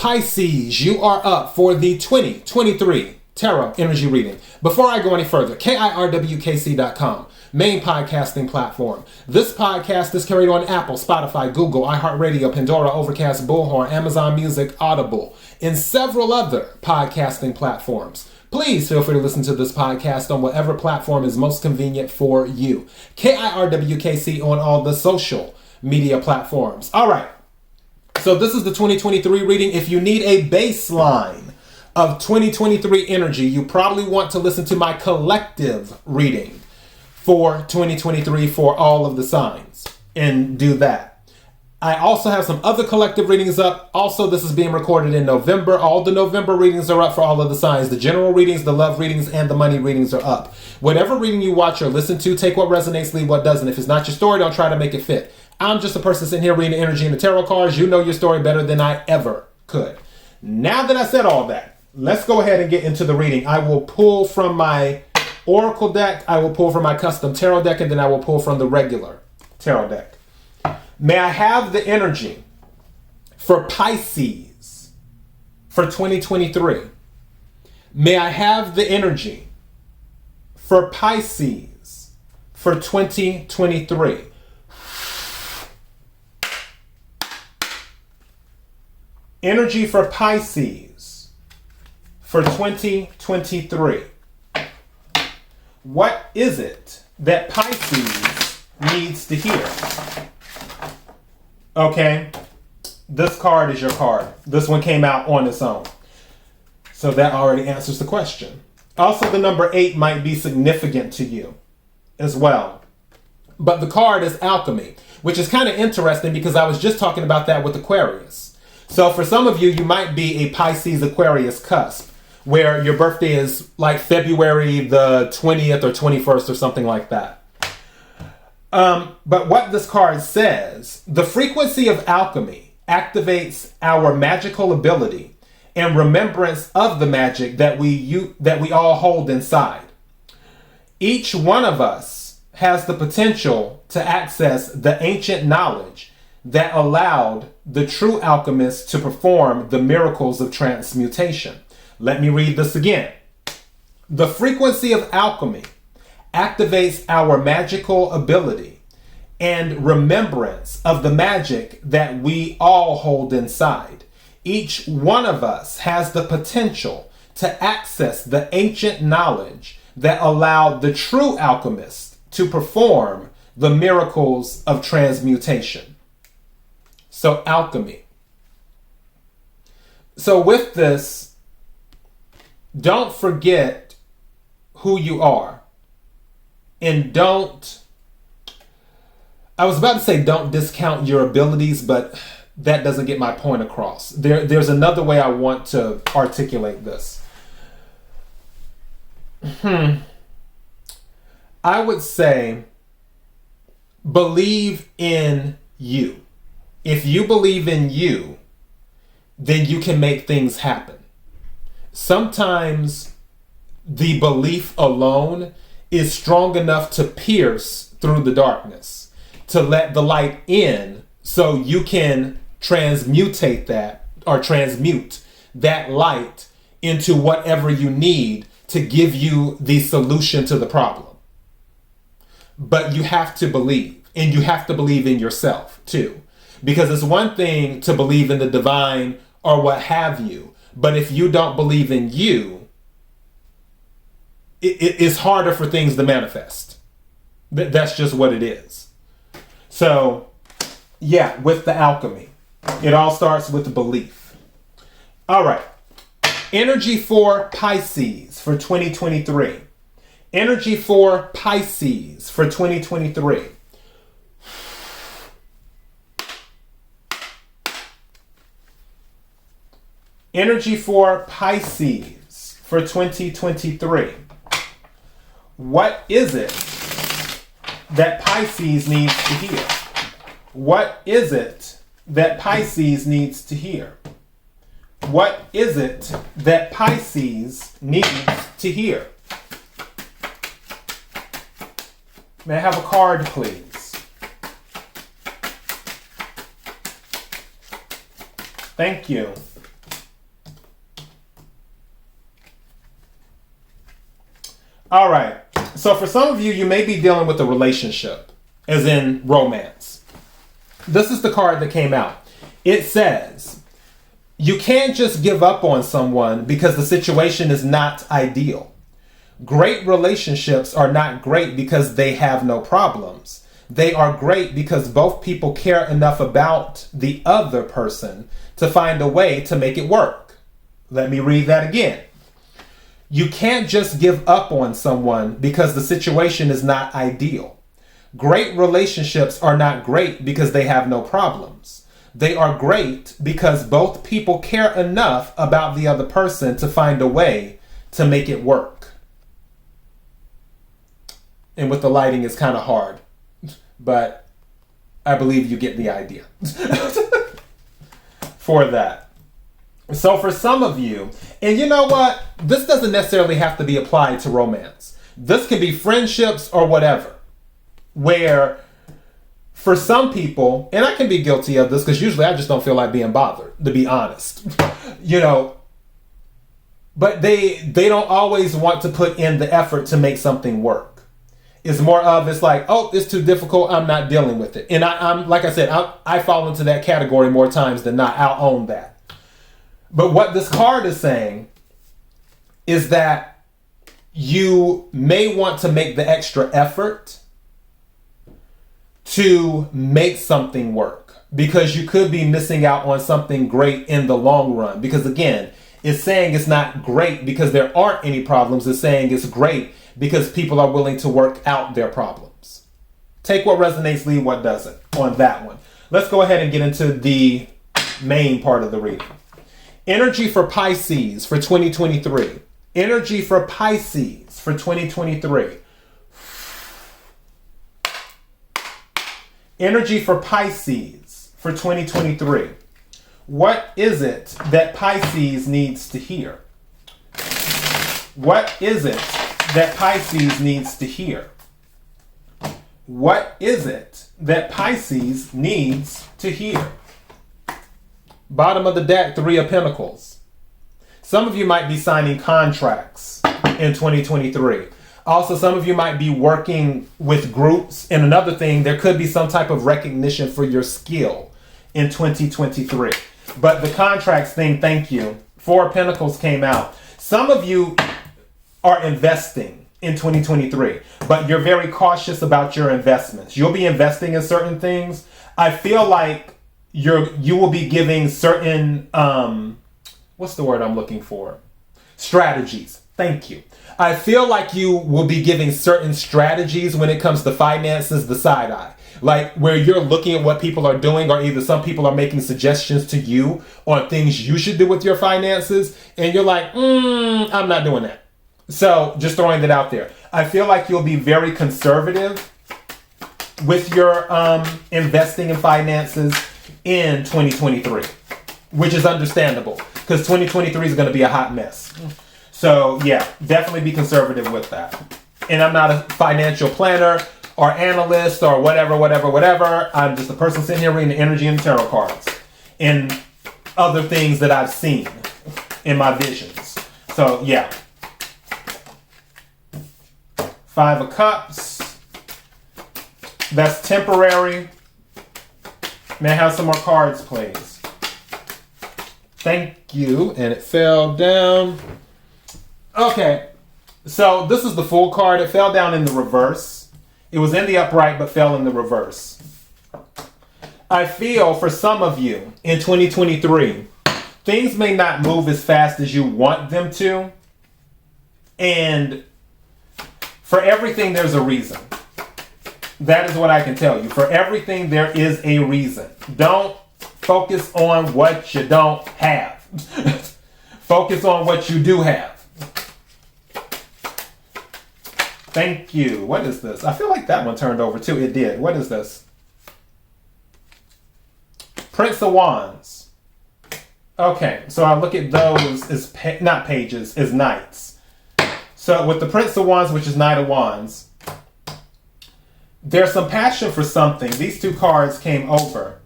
Pisces, you are up for the 2023 Tarot Energy Reading. Before I go any further, KIRWKC.com, main podcasting platform. This podcast is carried on Apple, Spotify, Google, iHeartRadio, Pandora, Overcast, Bullhorn, Amazon Music, Audible, and several other podcasting platforms. Please feel free to listen to this podcast on whatever platform is most convenient for you. KIRWKC on all the social media platforms. All right. So this is the 2023 reading. If you need a baseline of 2023 energy, you probably want to listen to my collective reading for 2023 for all of the signs and do that. I also have some other collective readings up. Also, this is being recorded in November. All the November readings are up for all of the signs. The general readings, the love readings, and the money readings are up. Whatever reading you watch or listen to, take what resonates, leave what doesn't. If it's not your story, don't try to make it fit. I'm just a person sitting here reading the energy and the tarot cards. You know your story better than I ever could. Now that I said all that, let's go ahead and get into the reading. I will pull from my Oracle deck, I will pull from my custom tarot deck, and then I will pull from the regular tarot deck. May I have the energy for Pisces for 2023? May I have the energy for Pisces for 2023? Energy for Pisces for 2023. What is it that Pisces needs to hear? Okay, this card is your card. This one came out on its own. So that already answers the question. Also, the number 8 might be significant to you as well. But the card is alchemy, which is kind of interesting because I was just talking about that with Aquarius. So for some of you, you might be a Pisces Aquarius cusp, where your birthday is like February the 20th or 21st or something like that. But what this card says, the frequency of alchemy activates our magical ability and remembrance of the magic that we all hold inside. Each one of us has the potential to access the ancient knowledge that allowed the true alchemists to perform the miracles of transmutation. Let me read this again. The frequency of alchemy activates our magical ability and remembrance of the magic that we all hold inside. Each one of us has the potential to access the ancient knowledge that allowed the true alchemists to perform the miracles of transmutation. So alchemy. So with this, don't forget who you are. And I was about to say don't discount your abilities, but that doesn't get my point across. There's another way I want to articulate this. I would say believe in you. If you believe in you, then you can make things happen. Sometimes the belief alone is strong enough to pierce through the darkness, to let the light in so you can transmute that light into whatever you need to give you the solution to the problem. But you have to believe, and you have to believe in yourself too. Because it's one thing to believe in the divine or what have you, but if you don't believe in you, it's harder for things to manifest. That's just what it is. So, yeah, with the alchemy, it all starts with the belief. All right. Energy for Pisces for 2023. Energy for Pisces for 2023. Energy for Pisces for 2023. What is it that Pisces needs to hear? What is it that Pisces needs to hear? What is it that Pisces needs to hear? May I have a card, please? Thank you. All right. So for some of you, you may be dealing with a relationship, as in romance. This is the card that came out. It says, you can't just give up on someone because the situation is not ideal. Great relationships are not great because they have no problems. They are great because both people care enough about the other person to find a way to make it work. Let me read that again. You can't just give up on someone because the situation is not ideal. Great relationships are not great because they have no problems. They are great because both people care enough about the other person to find a way to make it work. And with the lighting, it's kind of hard, but I believe you get the idea for that. So for some of you, and you know what? This doesn't necessarily have to be applied to romance. This could be friendships or whatever, where for some people, and I can be guilty of this because usually I just don't feel like being bothered, to be honest, but they don't always want to put in the effort to make something work. It's more of, it's like, oh, it's too difficult, I'm not dealing with it. And I'm like I said, I fall into that category more times than not. I'll own that. But what this card is saying is that you may want to make the extra effort to make something work because you could be missing out on something great in the long run. Because again, it's saying it's not great because there aren't any problems. It's saying it's great because people are willing to work out their problems. Take what resonates, leave what doesn't on that one. Let's go ahead and get into the main part of the reading. Energy for Pisces for 2023. Energy for Pisces for 2023. Energy for Pisces for 2023. What is it that Pisces needs to hear? What is it that Pisces needs to hear? What is it that Pisces needs to hear? Bottom of the deck, 3 of Pentacles. Some of you might be signing contracts in 2023. Also, some of you might be working with groups. And another thing, there could be some type of recognition for your skill in 2023. But the contracts thing, thank you. 4 of Pentacles came out. Some of you are investing in 2023, but you're very cautious about your investments. You'll be investing in certain things. I feel like you will be giving certain, what's the word I'm looking for? Strategies. Thank you. I feel like you will be giving certain strategies when it comes to finances, the side eye. Like where you're looking at what people are doing, or either some people are making suggestions to you on things you should do with your finances. And you're like, I'm not doing that. So just throwing that out there. I feel like you'll be very conservative with your investing in finances in 2023, which is understandable because 2023 is going to be a hot mess. So yeah, definitely be conservative with that. And I'm not a financial planner or analyst or whatever. I'm just a person sitting here reading the energy and the tarot cards and other things that I've seen in my visions. So yeah. 5 of Cups. That's temporary. May I have some more cards, please? Thank you. And it fell down. Okay. So this is the full card. It fell down in the reverse. It was in the upright, but fell in the reverse. I feel for some of you in 2023, things may not move as fast as you want them to. And for everything, there's a reason. That is what I can tell you. For everything, there is a reason. Don't focus on what you don't have. Focus on what you do have. Thank you. What is this? I feel like that one turned over too. It did. What is this? Prince of Wands. Okay, so I look at those as not pages, as knights. So with the Prince of Wands, which is Knight of Wands, there's some passion for something. These 2 cards came over.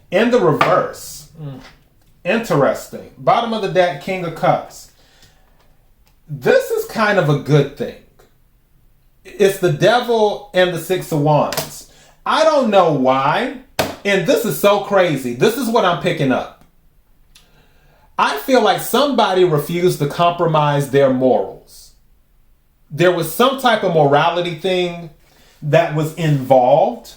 In the reverse. Interesting. Bottom of the deck, King of Cups. This is kind of a good thing. It's the Devil and the Six of Wands. I don't know why, and this is so crazy. This is what I'm picking up. I feel like somebody refused to compromise their morals. There was some type of morality thing that was involved,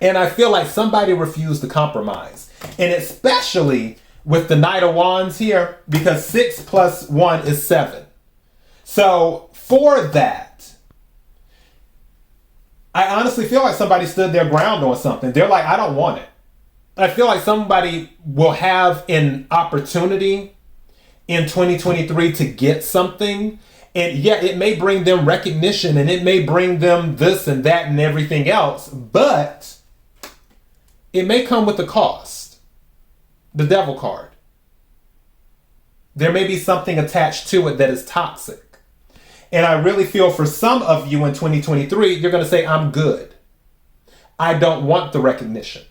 and I feel like somebody refused to compromise. And especially with the Knight of Wands here, because 6 plus 1 is 7. So for that, I honestly feel like somebody stood their ground on something. They're like, I don't want it. I feel like somebody will have an opportunity in 2023 to get something. And yeah, it may bring them recognition and it may bring them this and that and everything else, but it may come with a cost. The Devil card. There may be something attached to it that is toxic. And I really feel for some of you in 2023, you're going to say, I'm good. I don't want the recognition.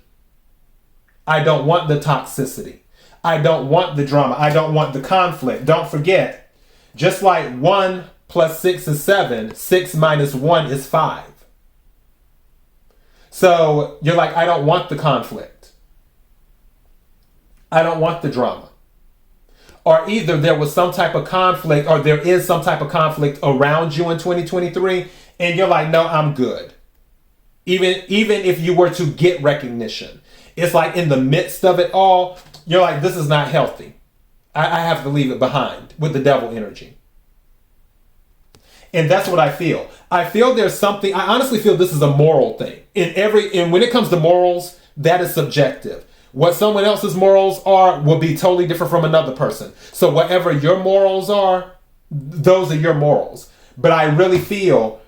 I don't want the toxicity. I don't want the drama. I don't want the conflict. Don't forget, just like 1 plus 6 is 7, 6 minus 1 is 5. So you're like, I don't want the conflict. I don't want the drama. Or either there was some type of conflict or there is some type of conflict around you in 2023 and you're like, no, I'm good. Even if you were to get recognition, it's like in the midst of it all, you're like, this is not healthy. I have to leave it behind with the Devil energy. And that's what I feel. I feel there's something, I honestly feel this is a moral thing. And when it comes to morals, that is subjective. What someone else's morals are will be totally different from another person. So whatever your morals are, those are your morals. But I really feel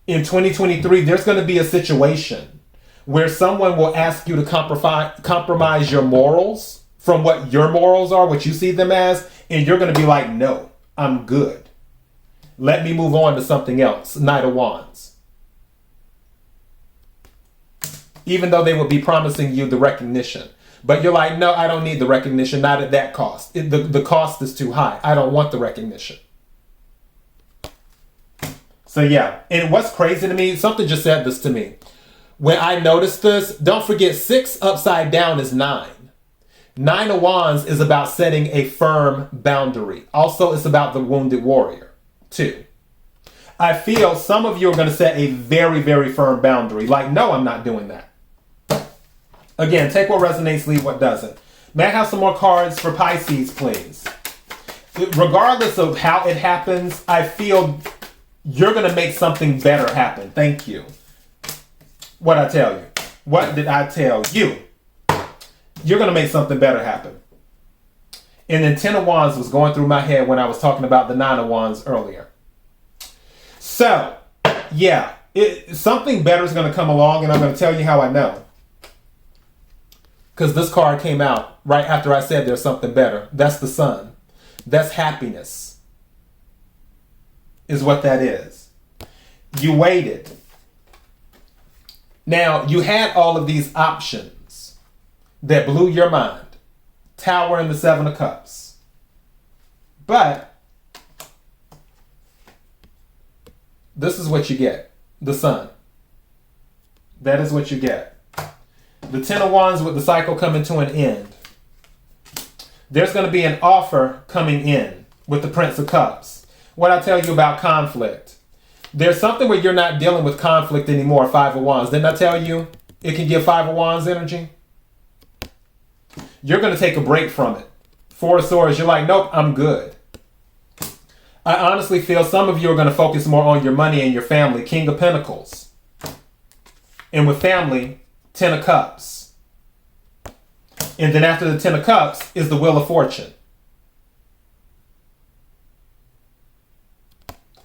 in 2023, there's going to be a situation where someone will ask you to compromise your morals from what your morals are, what you see them as, and you're going to be like, no, I'm good. Let me move on to something else. Knight of Wands. Even though they will be promising you the recognition. But you're like, no, I don't need the recognition, not at that cost. The cost is too high. I don't want the recognition. So yeah, and what's crazy to me, something just said this to me. When I noticed this, don't forget 6 upside down is 9. 9 of Wands is about setting a firm boundary. Also, it's about the wounded warrior, too. I feel some of you are going to set a very, very firm boundary. Like, no, I'm not doing that. Again, take what resonates, leave what doesn't. May I have some more cards for Pisces, please? Regardless of how it happens, I feel you're going to make something better happen. Thank you. What'd I tell you? What did I tell you? You're going to make something better happen. And then 10 of Wands was going through my head when I was talking about the 9 of Wands earlier. So, yeah, something better is going to come along, and I'm going to tell you how I know. Because this card came out right after I said there's something better. That's the Sun. That's happiness. Is what that is. You waited. Now, you had all of these options that blew your mind. Tower and the 7 of Cups. But this is what you get. The Sun. That is what you get. The 10 of Wands with the cycle coming to an end. There's going to be an offer coming in with the Prince of Cups. What I tell you about conflict. There's something where you're not dealing with conflict anymore, 5 of Wands. Didn't I tell you it can give 5 of Wands energy? You're going to take a break from it. 4 of Swords, you're like, nope, I'm good. I honestly feel some of you are going to focus more on your money and your family. King of Pentacles. And with family, 10 of Cups. And then after the 10 of Cups is the Wheel of Fortune.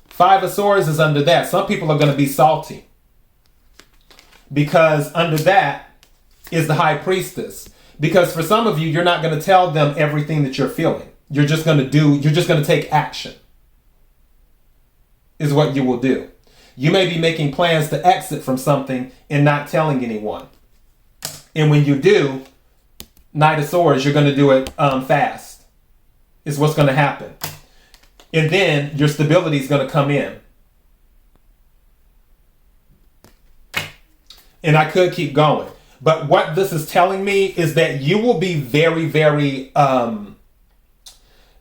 5 of Swords is under that. Some people are going to be salty. Because under that is the High Priestess. Because for some of you, you're not going to tell them everything that you're feeling. You're just going to take action. Is what you will do. You may be making plans to exit from something and not telling anyone. And when you do, Knight of Swords, you're going to do it fast. Is what's going to happen. And then your stability is going to come in. And I could keep going. But what this is telling me is that you will be very, very,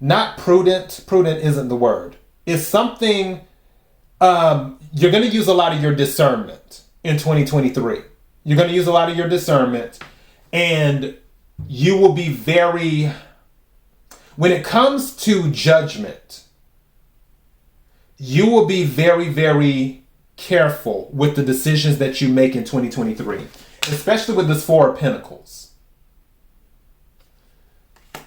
not prudent. Prudent isn't the word. It's something, you're going to use a lot of your discernment in 2023. You're going to use a lot of your discernment, and you will be very, when it comes to judgment, you will be very, very careful with the decisions that you make in 2023, especially with this Four of Pentacles.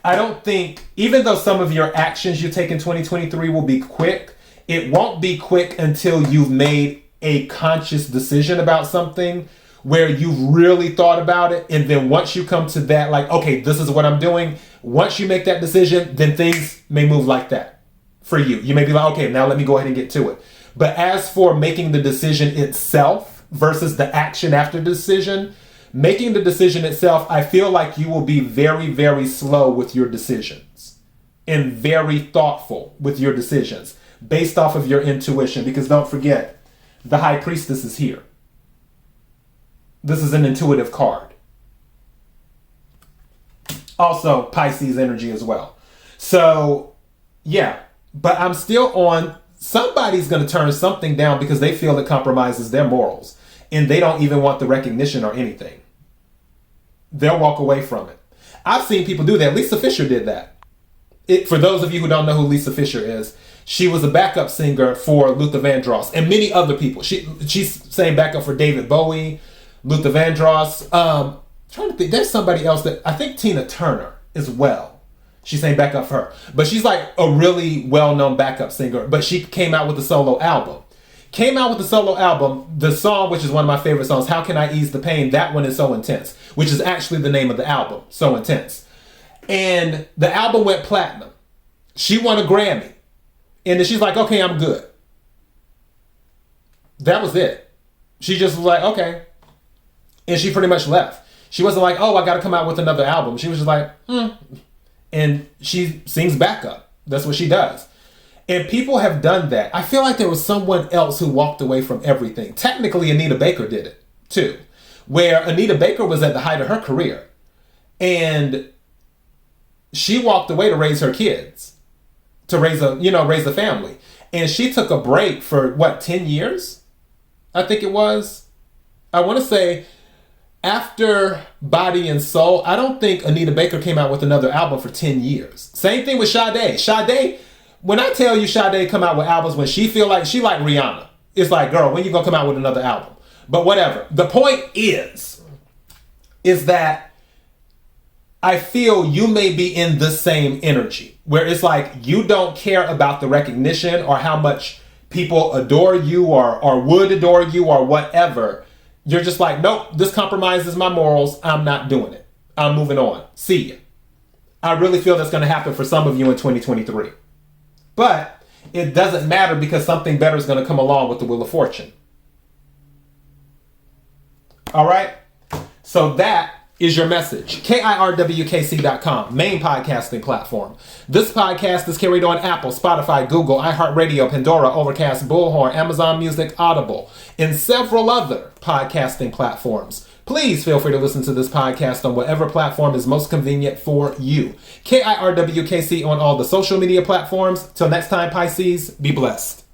I don't think, even though some of your actions you take in 2023 will be quick, it won't be quick until you've made a conscious decision about something where you've really thought about it. And then once you come to that, like, okay, this is what I'm doing. Once you make that decision, then things may move like that for you. You may be like, okay, now let me go ahead and get to it. But as for making the decision itself versus the action after the decision, making the decision itself, I feel like you will be very, very slow with your decisions and very thoughtful with your decisions based off of your intuition. Because don't forget, the High Priestess is here. This is an intuitive card. Also, Pisces energy as well. So, yeah. But I'm still on, somebody's going to turn something down because they feel it compromises their morals. And they don't even want the recognition or anything. They'll walk away from it. I've seen people do that. Lisa Fisher did that. For those of you who don't know who Lisa Fisher is, she was a backup singer for Luther Vandross and many other people. She's sang backup for David Bowie, Luther Vandross. Trying to think, there's somebody else that I think Tina Turner as well. She sang backup for her, but she's like a really well-known backup singer. But she came out with a solo album. The song, which is one of my favorite songs, "How Can I Ease the Pain?" That one is So Intense, which is actually the name of the album, So Intense. And the album went platinum. She won a Grammy, and then she's like, "Okay, I'm good." That was it. She just was like, "Okay." And she pretty much left. She wasn't like, "Oh, I got to come out with another album." She was just like, And she sings backup. That's what she does. And people have done that. I feel like there was someone else who walked away from everything. Technically, Anita Baker did it too, where Anita Baker was at the height of her career. And she walked away to raise her kids, to raise a family. And she took a break for 10 years? I think it was. I want to say after Body and Soul, I don't think Anita Baker came out with another album for 10 years. Same thing with Sade. Sade, when I tell you Sade come out with albums when she feel like, she like Rihanna. It's like, girl, when you gonna come out with another album? But whatever. The point is that I feel you may be in the same energy where it's like you don't care about the recognition or how much people adore you or would adore you or whatever. You're just like, nope, this compromises my morals. I'm not doing it. I'm moving on. See ya. I really feel that's going to happen for some of you in 2023. But it doesn't matter because something better is going to come along with the Wheel of Fortune. All right? So that is your message. KIRWKC.com, main podcasting platform. This podcast is carried on Apple, Spotify, Google, iHeartRadio, Pandora, Overcast, Bullhorn, Amazon Music, Audible, and several other podcasting platforms. Please feel free to listen to this podcast on whatever platform is most convenient for you. KIRWKC on all the social media platforms. Till next time, Pisces, be blessed.